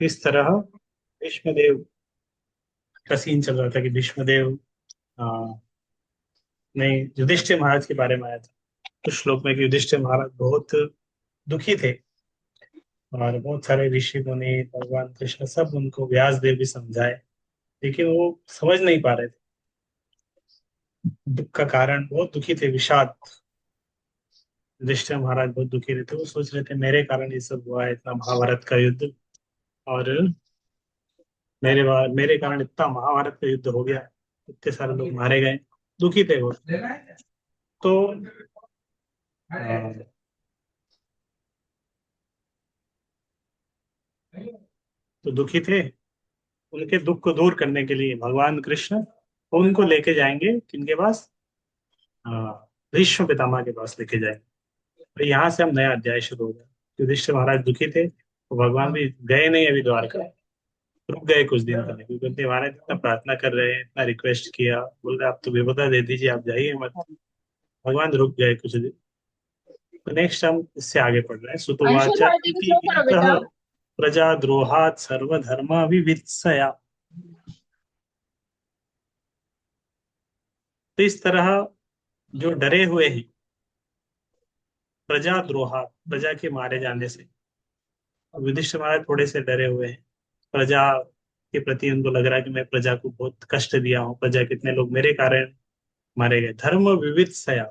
इस तरह भीष्मदेव का सीन चल रहा था कि भीष्मदेव ने युधिष्ठिर महाराज के बारे में आया था कुछ श्लोक में कि युधिष्ठिर महाराज बहुत दुखी थे और बहुत सारे ऋषि मुनि भगवान कृष्ण सब उनको व्यास देव भी समझाए, लेकिन वो समझ नहीं पा रहे थे दुख का कारण। बहुत दुखी थे, विषाद। युधिष्ठिर महाराज बहुत दुखी रहते, वो सोच रहे थे मेरे कारण ये सब हुआ है, इतना महाभारत का युद्ध। और मेरे कारण इतना महाभारत का युद्ध हो गया, इतने सारे लोग मारे गए। दुखी थे वो। तो अ, तो दुखी थे। उनके दुख को दूर करने के लिए भगवान कृष्ण उनको लेके जाएंगे किनके पास? अ, भीष्म पितामह के पास लेके जाएंगे। तो यहाँ से हम नया अध्याय शुरू होगा। युधिष्ठिर महाराज दुखी थे तो भगवान भी गए नहीं अभी द्वारका, रुक गए कुछ दिन तक, क्योंकि उनके महाराज इतना प्रार्थना कर रहे हैं, इतना रिक्वेस्ट किया, बोल रहे आप तो विपदा दे दीजिए, आप जाइए मत। भगवान रुक गए कुछ दिन। तो नेक्स्ट हम इससे आगे पढ़ रहे हैं। अंशु सुतुवाच भारती को इति स्लो करो विदितः बेटा। प्रजाद्रोहात् सर्वधर्माविवित्सया। तो इस तरह जो डरे हुए हैं प्रजाद्रोहात्, प्रजा के मारे जाने से, युधिष्ठिर महाराज थोड़े से डरे हुए हैं। प्रजा के प्रति उनको लग रहा है कि मैं प्रजा को बहुत कष्ट दिया हूँ, प्रजा कितने लोग मेरे कारण मारे गए। धर्म विवित्सया,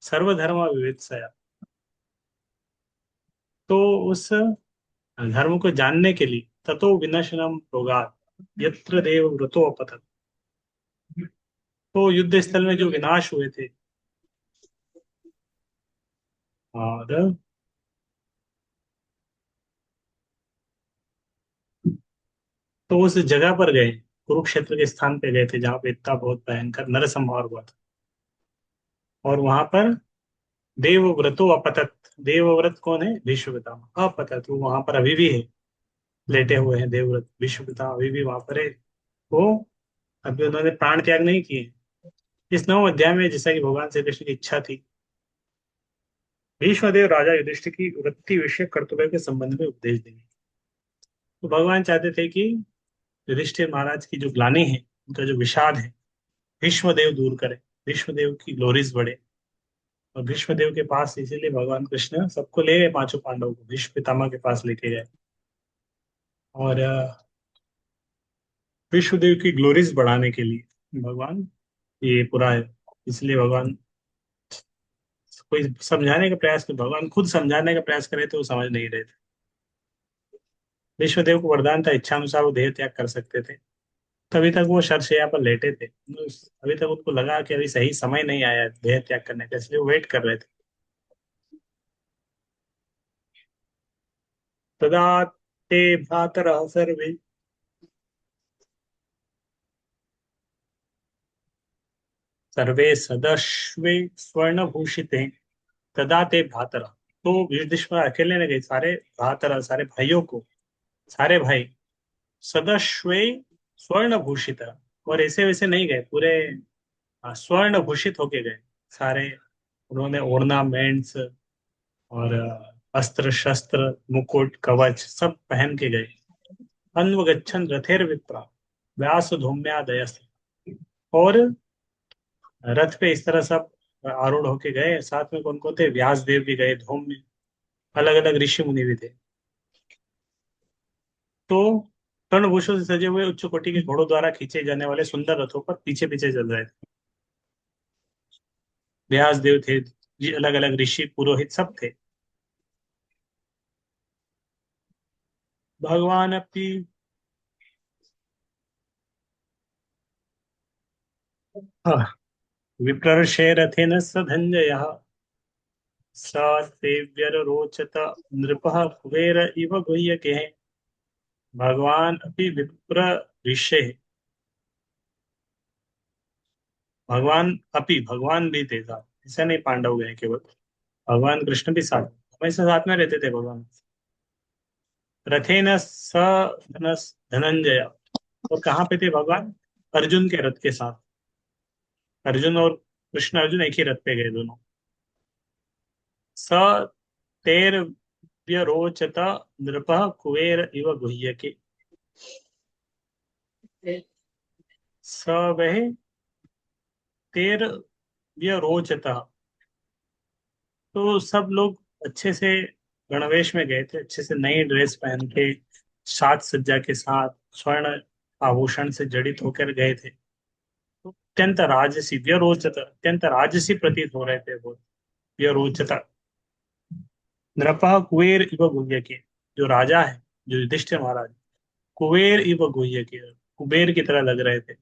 सर्वधर्म विवित्सया। तो उस धर्म को जानने के लिए ततो विनशनम रोगात् यत्र देव व्रतो अपतत। तो युद्ध स्थल में जो विनाश हुए थे, और तो उस जगह पर गए, कुरुक्षेत्र के स्थान पे गए थे जहाँ पे इतना बहुत भयंकर नरसंहार हुआ था। और वहां पर देवव्रतो अपतत। देवव्रत कौन है? भीष्म पितामह। अपतत वो वहां पर अभी भी है, लेटे हुए हैं देवव्रत। भीष्म पितामह अभी भी वहां पर है। वो अभी उन्होंने प्राण त्याग नहीं किए। इस 9 अध्याय में जैसा कि भगवान श्री कृष्ण की इच्छा थी, भीष्मदेव राजा युधिष्ठिर की वृत्ति विषय कर्तव्य के संबंध में उपदेश देंगे। तो भगवान चाहते थे कि युधिष्ठिर महाराज की जो ग्लानि है, उनका जो विषाद है, भीष्मदेव दूर करे, भीष्मदेव की ग्लोरीज बढ़े। और भीष्मदेव के पास इसीलिए भगवान कृष्ण सबको ले गए, 5 पांडवों को भीष्म पितामह के पास लेके गए। और विश्वदेव की ग्लोरीज बढ़ाने के लिए भगवान ये पूरा है। इसलिए भगवान कोई समझाने का प्रयास कर, भगवान खुद समझाने का प्रयास करे तो वो समझ नहीं रहे थे। विश्वदेव को वरदान था, इच्छा अनुसार वो देह त्याग कर सकते थे। तभी तक वो शरशैया पर लेटे थे। अभी तक उनको लगा कि अभी सही समय नहीं आया देह त्याग करने का, इसलिए वो वेट कर रहे थे। तदा ते भ्रातरः सर्वे, सर्वे सदस्वे स्वर्णभूषिते, तदा ते भ्रातरः। तो युधिष्ठिर अकेले ने गए, सारे भ्रातरः सारे भाइयों को, सारे भाई सदस्वे स्वर्ण भूषित, और ऐसे वैसे नहीं गए, पूरे स्वर्ण भूषित होके गए सारे। उन्होंने ऑर्नामेंट्स और अस्त्र शस्त्र मुकुट कवच सब पहन के गए। अन्वगच्छन् रथेर विप्रा व्यास धूम्यादयस्। और रथ पे इस तरह सब आरूढ़ होके गए। साथ में कौन कौन थे? व्यास देव भी गए, धूम्य, अलग अलग ऋषि मुनि भी थे। तो कर्णभूषण से सजे हुए उच्च कोटि के घोड़ों द्वारा खींचे जाने वाले सुंदर रथों पर पीछे पीछे चल रहे थे। व्यास देव थे, अलग अलग ऋषि पुरोहित सब थे। भगवान अपनी विप्रर्षे रथेन स धनंजय स सेव्यरोचत नृपः कुबेर इव गुह्यके। भगवान अपनी विप्र ऋषे, भगवान अपी भगवान भी थे साथ, ऐसा नहीं पांडव गए केवल, भगवान कृष्ण भी साथ, हमेशा साथ में रहते थे भगवान। रथेन स धनंजय, और कहाँ पे थे भगवान? अर्जुन के रथ के साथ। अर्जुन और कृष्ण अर्जुन एक ही रथ पे गए दोनों। स तेर व्यरोचत नृपः कुबेर इव गुह्यके। स वह तेर व्यरोचत। तो सब लोग अच्छे से गणवेश में गए थे, अच्छे से नई ड्रेस पहन के, साज सज्जा के साथ, स्वर्ण आभूषण से जड़ित होकर गए थे। तो अत्यंत राजसी व्यरोचत, अत्यंत राजसी प्रतीत हो रहे थे वो। व्यरोचत नृपः कुबेर इव गुह्यके। जो राजा है, जो युधिष्ठिर महाराज, कुबेर इव गुह्यके, कुबेर की तरह लग रहे थे।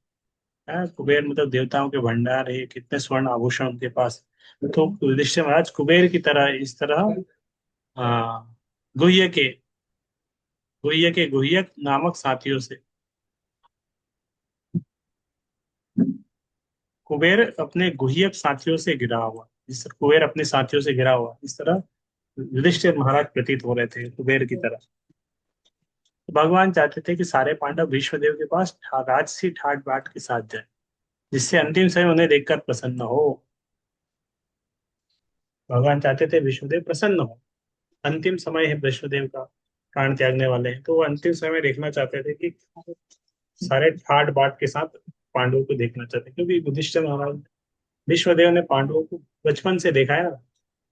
हाँ, कुबेर मतलब देवताओं के भंडार है, कितने स्वर्ण आभूषण उनके पास। तो युधिष्ठिर महाराज कुबेर की तरह इस तरह, हाँ, गुह्य के, गुह्यक नामक साथियों से। कुबेर अपने गुह्यक साथियों से घिरा हुआ, जिस तरह कुबेर अपने साथियों से घिरा हुआ, इस तरह युधिष्ठिर महाराज प्रतीत हो रहे थे कुबेर की तरह। तो भगवान चाहते थे कि सारे पांडव भीष्मदेव के पास राजसी ठाट बाट के साथ जाए, जिससे अंतिम समय उन्हें देखकर प्रसन्न हो। भगवान चाहते थे विष्णुदेव प्रसन्न हो। अंतिम समय है विष्णुदेव का, प्राण त्यागने वाले हैं, तो वो अंतिम समय देखना चाहते थे कि सारे ठाट बाट के साथ पांडवों को देखना चाहते हैं। क्योंकि युधिष्ठिर महाराज, विश्वदेव ने पांडवों को बचपन से देखा है ना,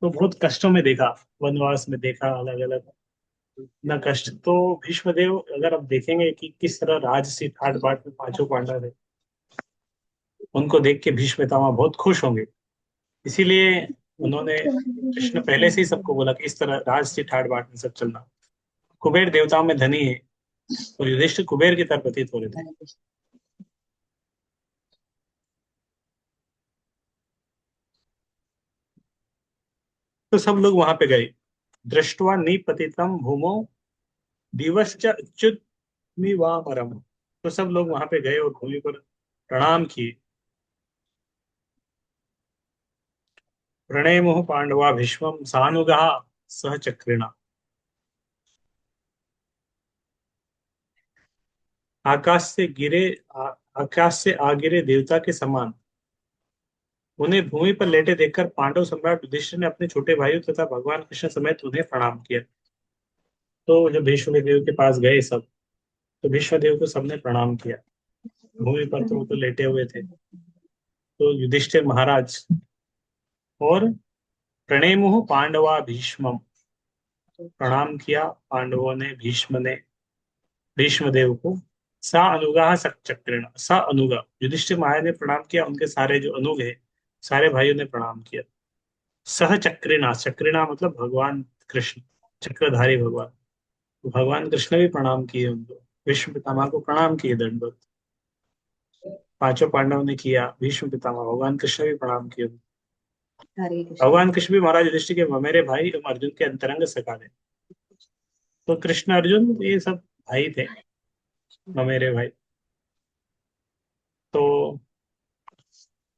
तो बहुत कष्टों में देखा, वनवास में देखा, अलग अलग न कष्ट। तो भीष्मदेव अगर आप देखेंगे कि किस तरह राजसी ठाट बाट में पांचों पांडव थे, उनको देख के भीष्म पितामह बहुत खुश होंगे। इसीलिए उन्होंने, कृष्ण पहले से ही सबको बोला कि इस तरह राजसी ठाट बाट में सब चलना। कुबेर देवताओं में धनी है, और युधिष्ठिर कुबेर की तरह प्रतीत हो रहे थे। तो सब लोग वहां पे गए। दृष्टवा निपतितम भूमौ दिवश्च अच्युतमिवामरम। तो सब लोग वहां पे गए और भूमि पर प्रणाम किए। प्रणेमुः पांडवा भीष्मं सानुगः सह चक्रिणा। आकाश से गिरे, आकाश से आ गिरे देवता के समान उन्हें भूमि पर लेटे देखकर पांडव सम्राट युधिष्ठिर ने अपने छोटे भाइयों तथा भगवान कृष्ण समेत उन्हें प्रणाम किया। तो जब भीष्म देव के पास गए सब, तो भीष्म देव को सबने प्रणाम किया। भूमि पर तो वो तो लेटे हुए थे। तो युधिष्ठिर महाराज और प्रणेमुः पांडवा भीष्मम, प्रणाम किया पांडवों ने, भीष्म ने भीष्म देव को। सा अनुगा चक्रेण, सा अनुगा, युधिष्ठिर महाराज ने प्रणाम किया, उनके सारे जो अनुग है, सारे भाइयों ने प्रणाम किया। सह चक्रिणा, चक्रिणा मतलब भगवान कृष्ण, चक्रधारी भगवान। तो भगवान कृष्ण भी प्रणाम किए उनको, भीष्म पितामह को प्रणाम किए दंडवत। पांचों पांडव ने किया, भीष्म पितामह, भगवान कृष्ण भी प्रणाम किए। हरे कृष्ण। भगवान कृष्ण भी महाराज युधिष्ठिर के ममेरे भाई एवं अर्जुन के अंतरंग सखा थे। तो कृष्ण अर्जुन ये सब भाई थे, ममेरे भाई। तो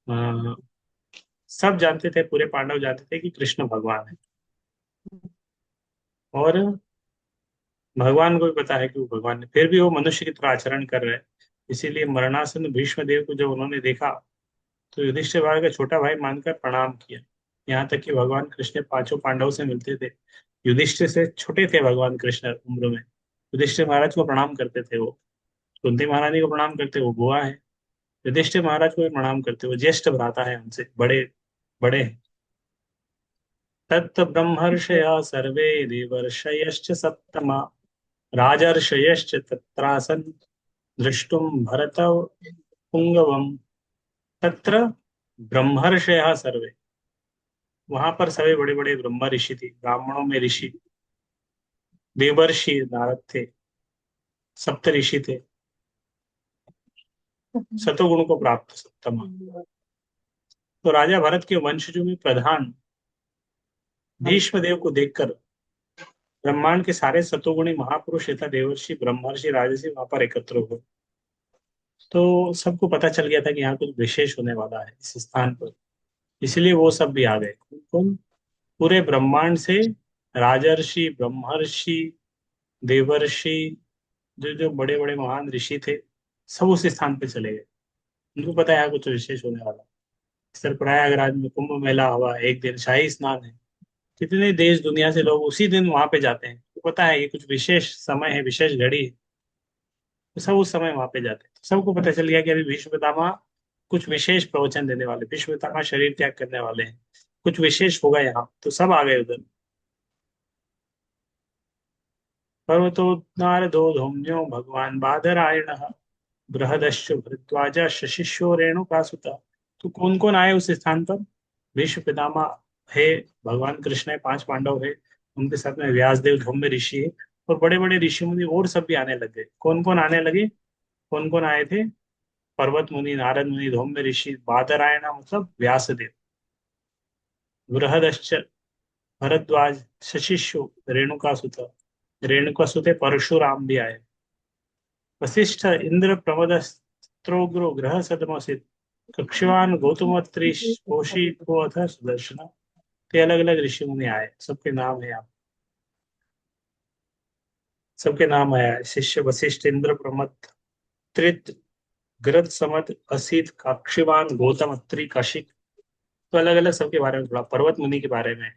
अ, सब जानते थे, पूरे पांडव जानते थे कि कृष्ण भगवान है, और भगवान को भी पता है कि वो भगवान है, फिर भी वो मनुष्य की तरह आचरण कर रहे हैं। इसीलिए मरणासन भीष्म देव को जब उन्होंने देखा, तो युधिष्ठिर महाराज का छोटा भाई मानकर प्रणाम किया। यहाँ तक कि भगवान कृष्ण पांचों पांडवों से मिलते थे। युधिष्ठिर से छोटे थे भगवान कृष्ण उम्र में, युधिष्ठिर महाराज को प्रणाम करते थे वो। कुंती महारानी को प्रणाम करते, वो बुआ है। युधिष्ठिर महाराज को भी प्रणाम करते, वो ज्येष्ठ भ्राता है, उनसे बड़े बड़े हैं। तत् ब्रह्मर्षया सर्वे देवर्षयश्च सत्तमा राजर्षयश्च तत्रासन् दृष्टुं भरत पुंगवम। तत्र ब्रह्मर्षयः सर्वे, वहां पर सभी बड़े बड़े ब्रह्म ऋषि थे, ब्राह्मणों में ऋषि। देवर्षि नारद थे, सप्त ऋषि थे, सतोगुण को प्राप्त सप्तमा। तो राजा भरत के वंशजों में प्रधान भीष्म देव को देखकर ब्रह्मांड के सारे सतोगुणी महापुरुष तथा देवर्षि, ब्रह्मर्षि, राजर्षि वहां पर एकत्र हुए। तो सबको पता चल गया था कि यहाँ कुछ विशेष होने वाला है इस स्थान पर। इसलिए वो सब भी आ गए। कौन कौन? पूरे ब्रह्मांड से राजर्षि, ब्रह्मर्षि, देवर्षि, जो जो बड़े बड़े महान ऋषि थे, सब उस स्थान पे चले गए। उनको पता है यहाँ कुछ विशेष होने वाला है। इस तरह प्रयागराज में कुंभ मेला हुआ, एक दिन शाही स्नान है, कितने देश दुनिया से लोग उसी दिन वहां पे जाते हैं, तो पता है ये कुछ विशेष समय है, विशेष घड़ी है, तो सब उस समय वहां पे जाते हैं। तो सबको पता चल गया कि अभी भीष्म पितामह कुछ विशेष प्रवचन देने वाले, भीष्म पितामह शरीर त्याग करने वाले हैं, कुछ विशेष होगा यहाँ, तो सब आ गए उधर। पर्वतोद्धार दो धौम्यो भगवान बादरायण बृहदश्च भरद्वाज शशिशो रेणुकासुता। तो कौन कौन आए उस स्थान पर? भीष्म पितामह है, भगवान कृष्ण है, पांच पांडव है, उनके साथ में व्यासदेव धौम्य ऋषि है, और बड़े बड़े ऋषि मुनि और सब भी आने लगे। कौन कौन आने लगे? कौन कौन आए थे? पर्वत मुनि, नारद मुनि, धौम्य ऋषि, बादरायण मतलब व्यासदेव, बृहदश्च भरद्वाज, शशिशु, रेणुकासुत, रेणुकासुते परशुराम भी आए, वशिष्ठ, इंद्र, प्रमदस्त्रोग्रो, ग्रह सदमोसित, कक्षवान, गौतमोत्री, कौशिको अथ सुदर्शन। के अलग अलग ऋषि मुनि आए, सबके नाम है यहाँ, सबके नाम आया है। शिष्य वशिष्ठ, इंद्र, प्रमद, त्रित, गृध, समद, असित, कक्षवान, गौतम, अत्रि, कशिक। तो अलग अलग सबके बारे में थोड़ा, पर्वत मुनि के बारे में,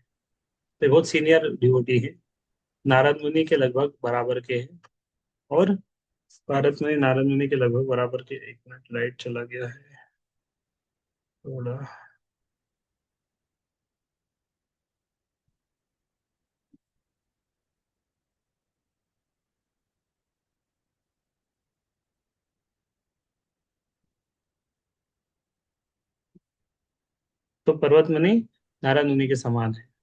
तो बहुत सीनियर डिवोटी है, नारद मुनि के लगभग बराबर के हैं, और भारत मुनि नारद मुनि के लगभग बराबर के। एक मिनट, लाइट चला गया है थोड़ा। तो पर्वत मुनि नारद मुनि के समान है।